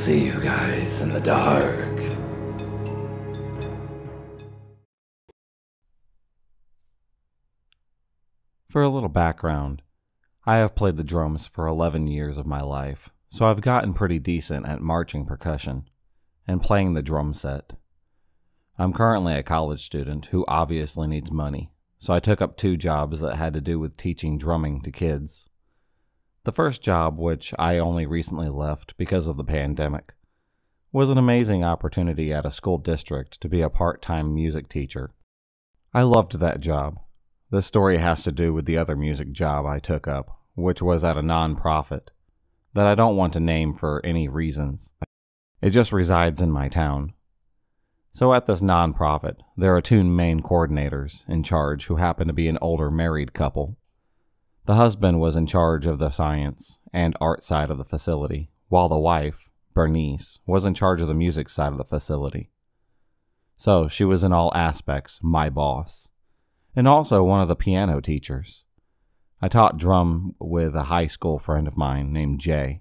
see you guys in the dark. For a little background, I have played the drums for 11 years of my life, so I've gotten pretty decent at marching percussion and playing the drum set. I'm currently a college student who obviously needs money, so I took up 2 jobs that had to do with teaching drumming to kids. The first job, which I only recently left because of the pandemic, was an amazing opportunity at a school district to be a part-time music teacher. I loved that job. This story has to do with the other music job I took up, which was at a non-profit that I don't want to name for any reasons. It just resides in my town. So at this non-profit, there are 2 main coordinators in charge who happen to be an older married couple. The husband was in charge of the science and art side of the facility, while the wife, Bernice, was in charge of the music side of the facility. So she was in all aspects my boss, and also one of the piano teachers. I taught drum with a high school friend of mine named Jay.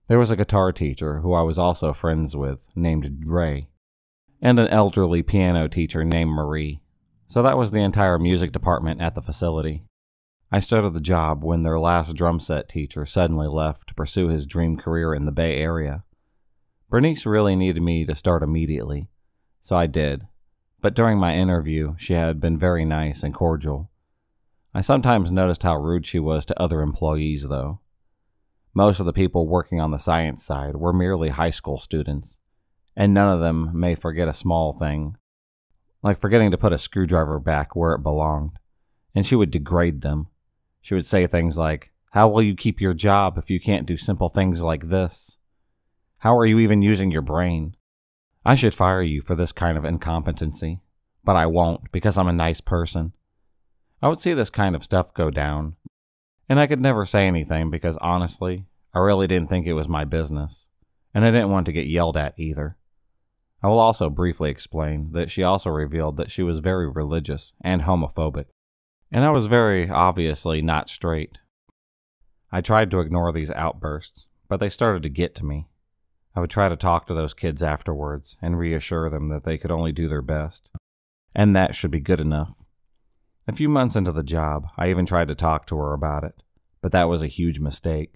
There was a guitar teacher who I was also friends with named Ray, and an elderly piano teacher named Marie. So that was the entire music department at the facility. I started the job when their last drum set teacher suddenly left to pursue his dream career in the Bay Area. Bernice really needed me to start immediately, so I did. But during my interview, she had been very nice and cordial. I sometimes noticed how rude she was to other employees, though. Most of the people working on the science side were merely high school students, and none of them may forget a small thing, like forgetting to put a screwdriver back where it belonged, and she would degrade them. She would say things like, "How will you keep your job if you can't do simple things like this? How are you even using your brain? I should fire you for this kind of incompetency, but I won't because I'm a nice person." I would see this kind of stuff go down, and I could never say anything because honestly, I really didn't think it was my business, and I didn't want to get yelled at either. I will also briefly explain that she also revealed that she was very religious and homophobic, and I was very obviously not straight. I tried to ignore these outbursts, but they started to get to me. I would try to talk to those kids afterwards and reassure them that they could only do their best, and that should be good enough. A few months into the job, I even tried to talk to her about it, but that was a huge mistake.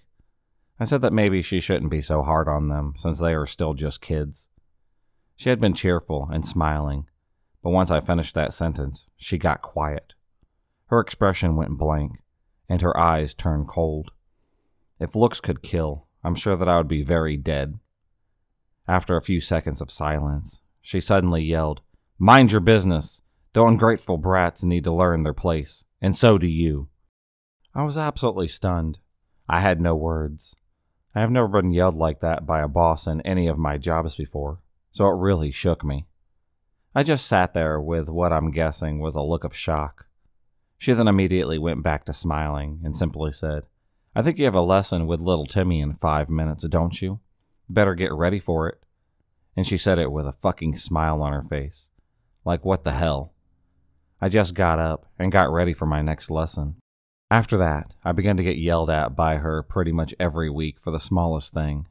I said that maybe she shouldn't be so hard on them since they are still just kids. She had been cheerful and smiling, but once I finished that sentence, she got quiet. Her expression went blank, and her eyes turned cold. If looks could kill, I'm sure that I would be very dead. After a few seconds of silence, she suddenly yelled, "Mind your business! The ungrateful brats need to learn their place, and so do you." I was absolutely stunned. I had no words. I have never been yelled like that by a boss in any of my jobs before, so it really shook me. I just sat there with what I'm guessing was a look of shock. She then immediately went back to smiling and simply said, "I think you have a lesson with little Timmy in 5 minutes, don't you? Better get ready for it." And she said it with a fucking smile on her face. Like, what the hell? I just got up and got ready for my next lesson. After that, I began to get yelled at by her pretty much every week for the smallest thing.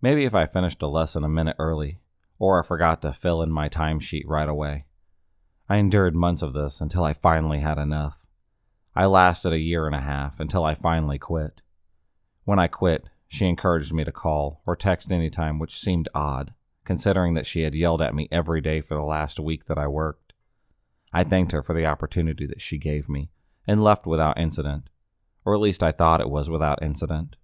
Maybe if I finished a lesson a minute early, or I forgot to fill in my timesheet right away. I endured months of this until I finally had enough. I lasted 1.5 years until I finally quit. When I quit, she encouraged me to call or text anytime, which seemed odd, considering that she had yelled at me every day for the last week that I worked. I thanked her for the opportunity that she gave me, and left without incident, or at least I thought it was without incident.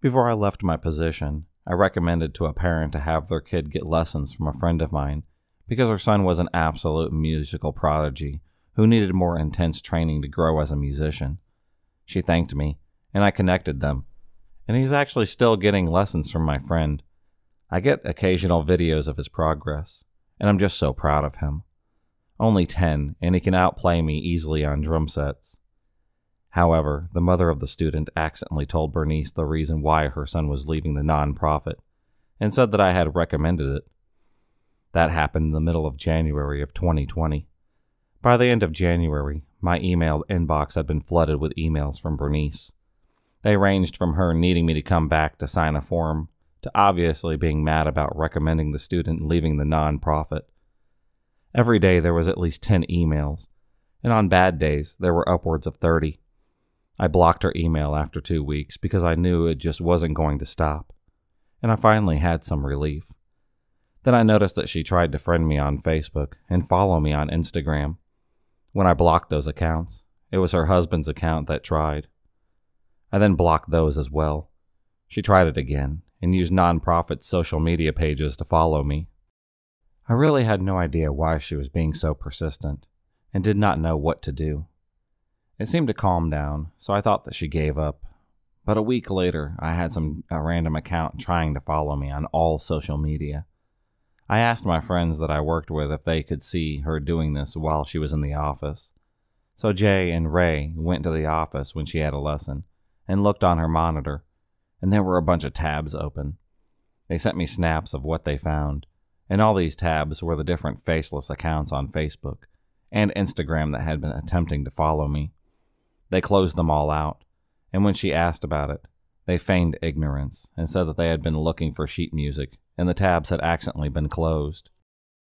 Before I left my position, I recommended to a parent to have their kid get lessons from a friend of mine because her son was an absolute musical prodigy who needed more intense training to grow as a musician. She thanked me, and I connected them, and he's actually still getting lessons from my friend. I get occasional videos of his progress, and I'm just so proud of him. Only 10, and he can outplay me easily on drum sets. However, the mother of the student accidentally told Bernice the reason why her son was leaving the non-profit, and said that I had recommended it. That happened in the middle of January of 2020. By the end of January, my email inbox had been flooded with emails from Bernice. They ranged from her needing me to come back to sign a form, to obviously being mad about recommending the student leaving the non-profit. Every day there was at least 10 emails, and on bad days there were upwards of 30. I blocked her email after 2 weeks because I knew it just wasn't going to stop, and I finally had some relief. Then I noticed that she tried to friend me on Facebook and follow me on Instagram. When I blocked those accounts, it was her husband's account that tried. I then blocked those as well. She tried it again and used non-profit social media pages to follow me. I really had no idea why she was being so persistent and did not know what to do. It seemed to calm down, so I thought that she gave up. But a week later, I had a random account trying to follow me on all social media. I asked my friends that I worked with if they could see her doing this while she was in the office. So Jay and Ray went to the office when she had a lesson and looked on her monitor, and there were a bunch of tabs open. They sent me snaps of what they found, and all these tabs were the different faceless accounts on Facebook and Instagram that had been attempting to follow me. They closed them all out, and when she asked about it, they feigned ignorance and said that they had been looking for sheet music and the tabs had accidentally been closed.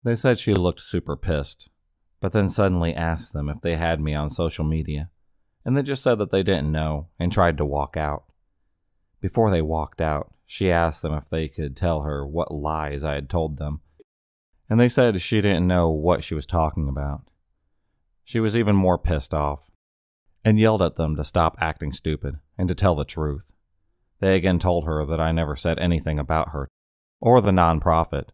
They said she looked super pissed, but then suddenly asked them if they had me on social media, and they just said that they didn't know and tried to walk out. Before they walked out, she asked them if they could tell her what lies I had told them, and they said she didn't know what she was talking about. She was even more pissed off and yelled at them to stop acting stupid and to tell the truth. They again told her that I never said anything about her or the non-profit.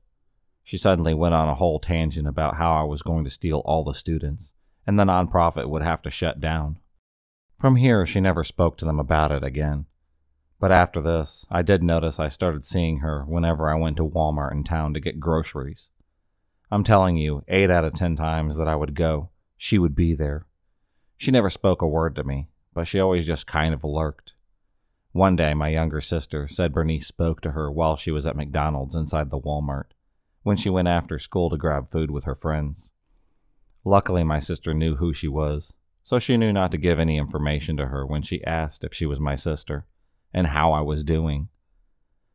She suddenly went on a whole tangent about how I was going to steal all the students, and the non-profit would have to shut down. From here, she never spoke to them about it again. But after this, I did notice I started seeing her whenever I went to Walmart in town to get groceries. I'm telling you, 8 out of 10 times that I would go, she would be there. She never spoke a word to me, but she always just kind of lurked. One day, my younger sister said Bernice spoke to her while she was at McDonald's inside the Walmart, when she went after school to grab food with her friends. Luckily, my sister knew who she was, so she knew not to give any information to her when she asked if she was my sister, and how I was doing.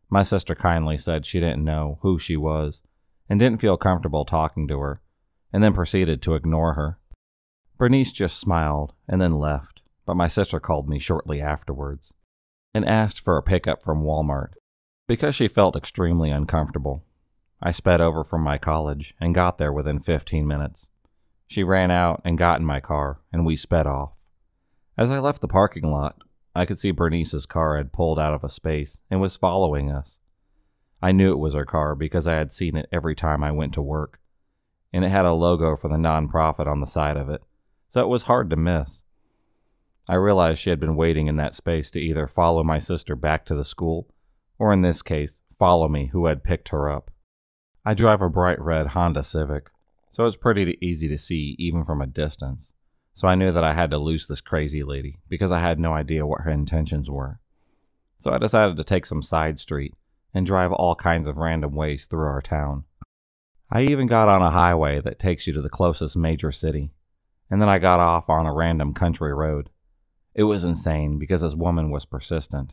My sister kindly said she didn't know who she was, and didn't feel comfortable talking to her, and then proceeded to ignore her. Bernice just smiled and then left, but my sister called me shortly afterwards and asked for a pickup from Walmart because she felt extremely uncomfortable. I sped over from my college and got there within 15 minutes. She ran out and got in my car, and we sped off. As I left the parking lot, I could see Bernice's car had pulled out of a space and was following us. I knew it was her car because I had seen it every time I went to work, and it had a logo for the non-profit on the side of it, so it was hard to miss. I realized she had been waiting in that space to either follow my sister back to the school, or in this case, follow me who had picked her up. I drive a bright red Honda Civic, so it's pretty easy to see even from a distance, so I knew that I had to lose this crazy lady because I had no idea what her intentions were. So I decided to take some side street and drive all kinds of random ways through our town. I even got on a highway that takes you to the closest major city, and then I got off on a random country road. It was insane because this woman was persistent.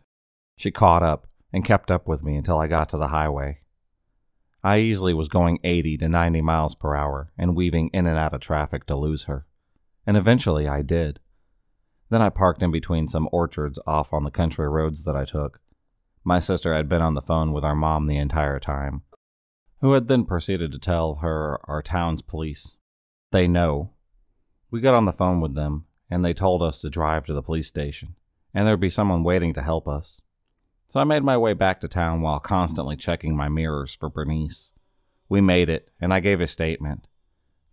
She caught up and kept up with me until I got to the highway. I easily was going 80 to 90 miles per hour and weaving in and out of traffic to lose her, and eventually I did. Then I parked in between some orchards off on the country roads that I took. My sister had been on the phone with our mom the entire time, who had then proceeded to tell her our town's police. They know. We got on the phone with them, and they told us to drive to the police station, and there'd be someone waiting to help us. So I made my way back to town while constantly checking my mirrors for Bernice. We made it, and I gave a statement.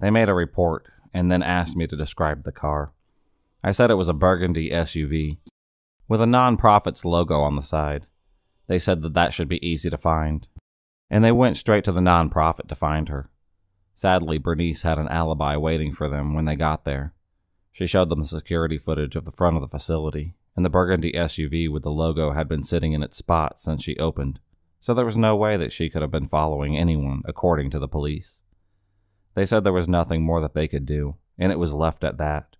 They made a report, and then asked me to describe the car. I said it was a burgundy SUV, with a non-profit's logo on the side. They said that that should be easy to find, and they went straight to the non-profit to find her. Sadly, Bernice had an alibi waiting for them when they got there. She showed them the security footage of the front of the facility, and the burgundy SUV with the logo had been sitting in its spot since she opened, so there was no way that she could have been following anyone, according to the police. They said there was nothing more that they could do, and it was left at that.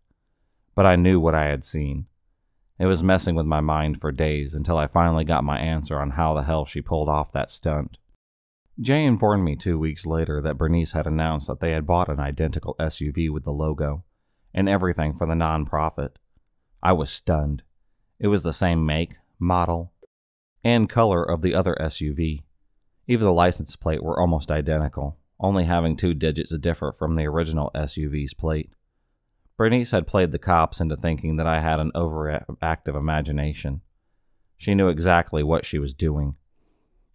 But I knew what I had seen. It was messing with my mind for days until I finally got my answer on how the hell she pulled off that stunt. Jay informed me 2 weeks later that Bernice had announced that they had bought an identical SUV with the logo and everything for the non-profit. I was stunned. It was the same make, model, and color of the other SUV. Even the license plate were almost identical, only having 2 digits different from the original SUV's plate. Bernice had played the cops into thinking that I had an overactive imagination. She knew exactly what she was doing.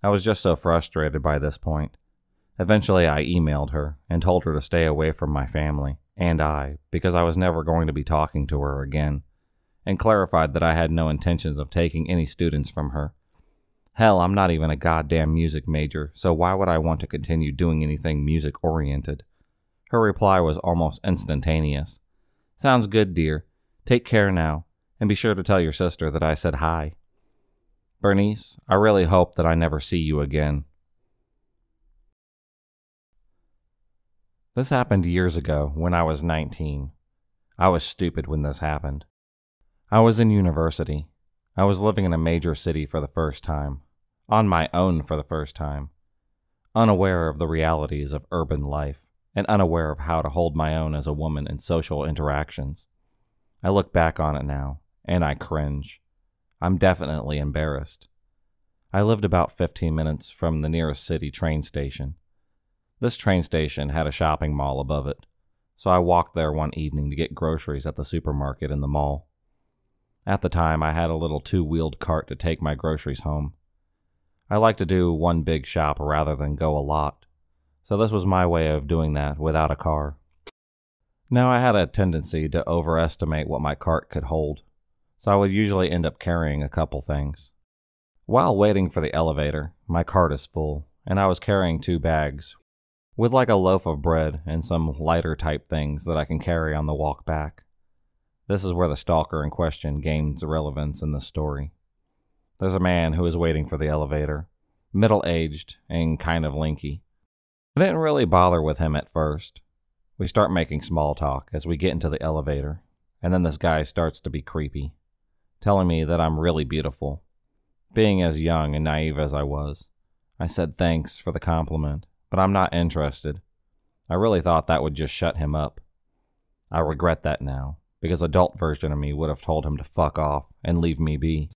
I was just so frustrated by this point. Eventually I emailed her and told her to stay away from my family and because I was never going to be talking to her again, and clarified that I had no intentions of taking any students from her. Hell, I'm not even a goddamn music major, so why would I want to continue doing anything music-oriented? Her reply was almost instantaneous. Sounds good, dear. Take care now, and be sure to tell your sister that I said hi. Bernice, I really hope that I never see you again. This happened years ago when I was 19. I was stupid when this happened. I was in university. I was living in a major city for the first time. On my own for the first time. Unaware of the realities of urban life, and unaware of how to hold my own as a woman in social interactions. I look back on it now, and I cringe. I'm definitely embarrassed. I lived about 15 minutes from the nearest city train station. This train station had a shopping mall above it, so I walked there one evening to get groceries at the supermarket in the mall. At the time, I had a little 2-wheeled cart to take my groceries home. I like to do one big shop rather than go a lot, so this was my way of doing that without a car. Now, I had a tendency to overestimate what my cart could hold, so I would usually end up carrying a couple things. While waiting for the elevator, my cart is full, and I was carrying 2 bags, with like a loaf of bread and some lighter type things that I can carry on the walk back. This is where the stalker in question gains relevance in the story. There's a man who is waiting for the elevator, middle-aged and kind of lanky. I didn't really bother with him at first. We start making small talk as we get into the elevator, and then this guy starts to be creepy, telling me that I'm really beautiful. Being as young and naive as I was, I said thanks for the compliment, but I'm not interested. I really thought that would just shut him up. I regret that now, because adult version of me would have told him to fuck off and leave me be,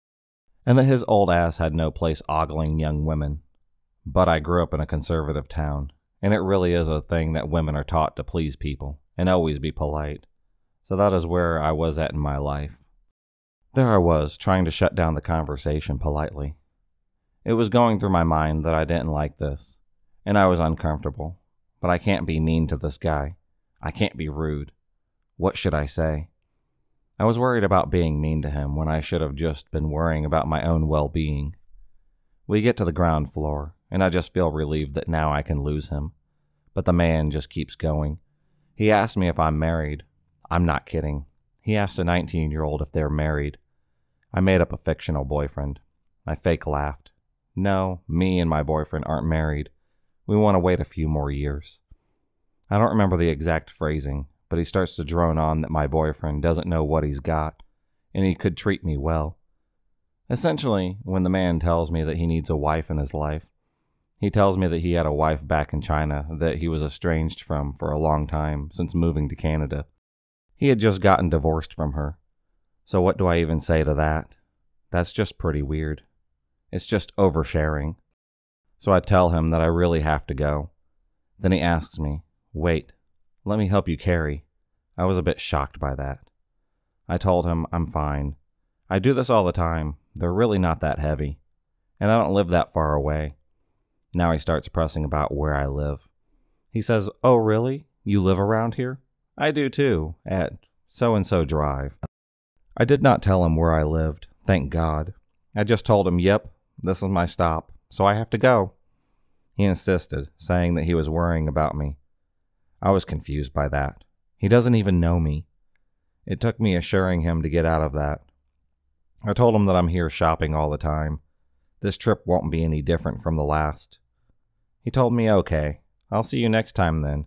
and that his old ass had no place ogling young women. But I grew up in a conservative town, and it really is a thing that women are taught to please people and always be polite. So that is where I was at in my life. There I was, trying to shut down the conversation politely. It was going through my mind that I didn't like this, and I was uncomfortable. But I can't be mean to this guy. I can't be rude. What should I say? I was worried about being mean to him when I should have just been worrying about my own well-being. We get to the ground floor, and I just feel relieved that now I can lose him. But the man just keeps going. He asks me if I'm married. I'm not kidding. He asks a 19-year-old if they're married. I made up a fictional boyfriend. I fake laughed. No, me and my boyfriend aren't married. We want to wait a few more years. I don't remember the exact phrasing, but he starts to drone on that my boyfriend doesn't know what he's got, and he could treat me well. Essentially, when the man tells me that he needs a wife in his life, he tells me that he had a wife back in China that he was estranged from for a long time since moving to Canada. He had just gotten divorced from her. So what do I even say to that? That's just pretty weird. It's just oversharing. So I tell him that I really have to go. Then he asks me, "Wait, let me help you carry." I was a bit shocked by that. I told him I'm fine. I do this all the time. They're really not that heavy. And I don't live that far away. Now he starts pressing about where I live. He says, "Oh, really? You live around here?" "I do too, at so-and-so drive." I did not tell him where I lived, thank God. I just told him, "Yep, this is my stop, so I have to go." He insisted, saying that he was worrying about me. I was confused by that. He doesn't even know me. It took me assuring him to get out of that. I told him that I'm here shopping all the time. This trip won't be any different from the last. He told me, "Okay, I'll see you next time then."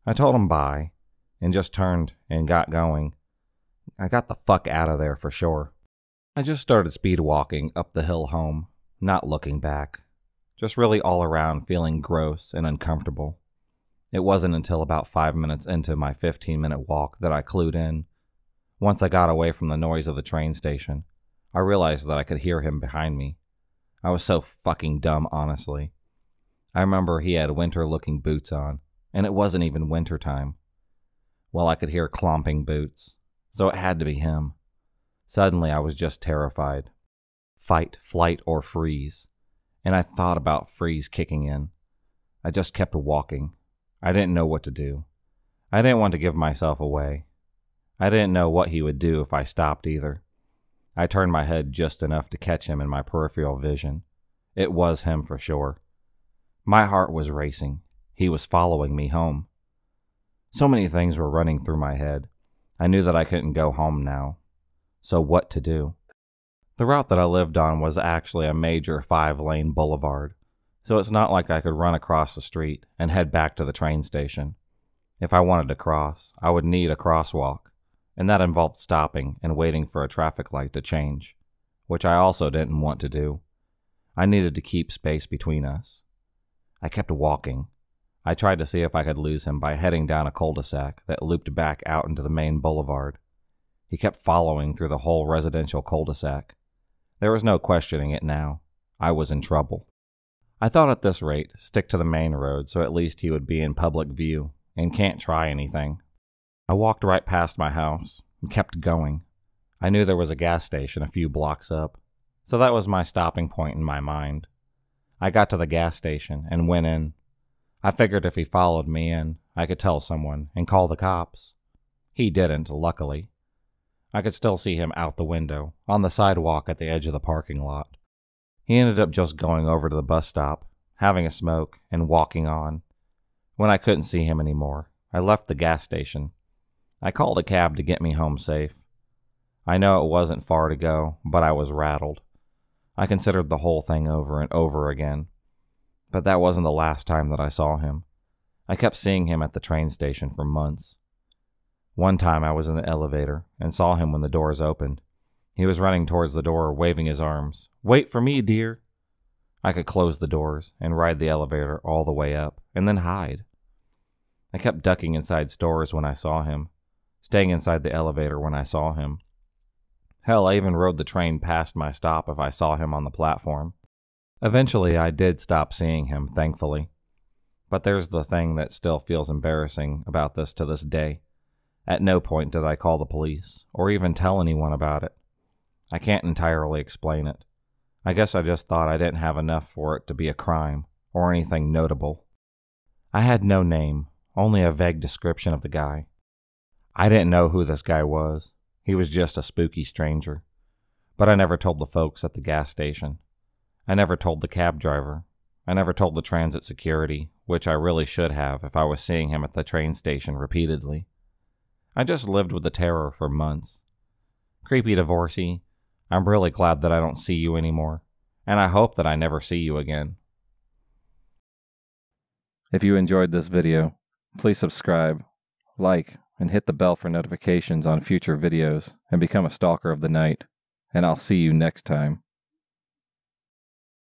I told him bye, and just turned and got going. I got the fuck out of there for sure. I just started speed walking up the hill home, not looking back, just really all around feeling gross and uncomfortable. It wasn't until about 5 minutes into my 15-minute walk that I clued in. Once I got away from the noise of the train station, I realized that I could hear him behind me. I was so fucking dumb, honestly. I remember he had winter-looking boots on, and it wasn't even winter time. Well, I could hear clomping boots, so it had to be him. Suddenly, I was just terrified. Fight, flight, or freeze. And I thought about freeze kicking in. I just kept walking. I didn't know what to do. I didn't want to give myself away. I didn't know what he would do if I stopped either. I turned my head just enough to catch him in my peripheral vision. It was him for sure. My heart was racing. He was following me home. So many things were running through my head. I knew that I couldn't go home now. So what to do? The route that I lived on was actually a major 5-lane boulevard, so it's not like I could run across the street and head back to the train station. If I wanted to cross, I would need a crosswalk, and that involved stopping and waiting for a traffic light to change, which I also didn't want to do. I needed to keep space between us. I kept walking. I tried to see if I could lose him by heading down a cul-de-sac that looped back out into the main boulevard. He kept following through the whole residential cul-de-sac. There was no questioning it now. I was in trouble. I thought at this rate, stick to the main road so at least he would be in public view and can't try anything. I walked right past my house and kept going. I knew there was a gas station a few blocks up, so that was my stopping point in my mind. I got to the gas station and went in. I figured if he followed me in, I could tell someone and call the cops. He didn't, luckily. I could still see him out the window, on the sidewalk at the edge of the parking lot. He ended up just going over to the bus stop, having a smoke, and walking on. When I couldn't see him anymore, I left the gas station. I called a cab to get me home safe. I know it wasn't far to go, but I was rattled. I considered the whole thing over and over again. But that wasn't the last time that I saw him. I kept seeing him at the train station for months. One time I was in the elevator and saw him when the doors opened. He was running towards the door, waving his arms. "Wait for me, dear." I could close the doors and ride the elevator all the way up, and then hide. I kept ducking inside stores when I saw him, staying inside the elevator when I saw him. Hell, I even rode the train past my stop if I saw him on the platform. Eventually, I did stop seeing him, thankfully. But there's the thing that still feels embarrassing about this to this day. At no point did I call the police, or even tell anyone about it. I can't entirely explain it. I guess I just thought I didn't have enough for it to be a crime, or anything notable. I had no name, only a vague description of the guy. I didn't know who this guy was. He was just a spooky stranger. But I never told the folks at the gas station. I never told the cab driver. I never told the transit security, which I really should have if I was seeing him at the train station repeatedly. I just lived with the terror for months. Creepy divorcee, I'm really glad that I don't see you anymore, and I hope that I never see you again. If you enjoyed this video, please subscribe, like, and hit the bell for notifications on future videos, and become a stalker of the night, and I'll see you next time.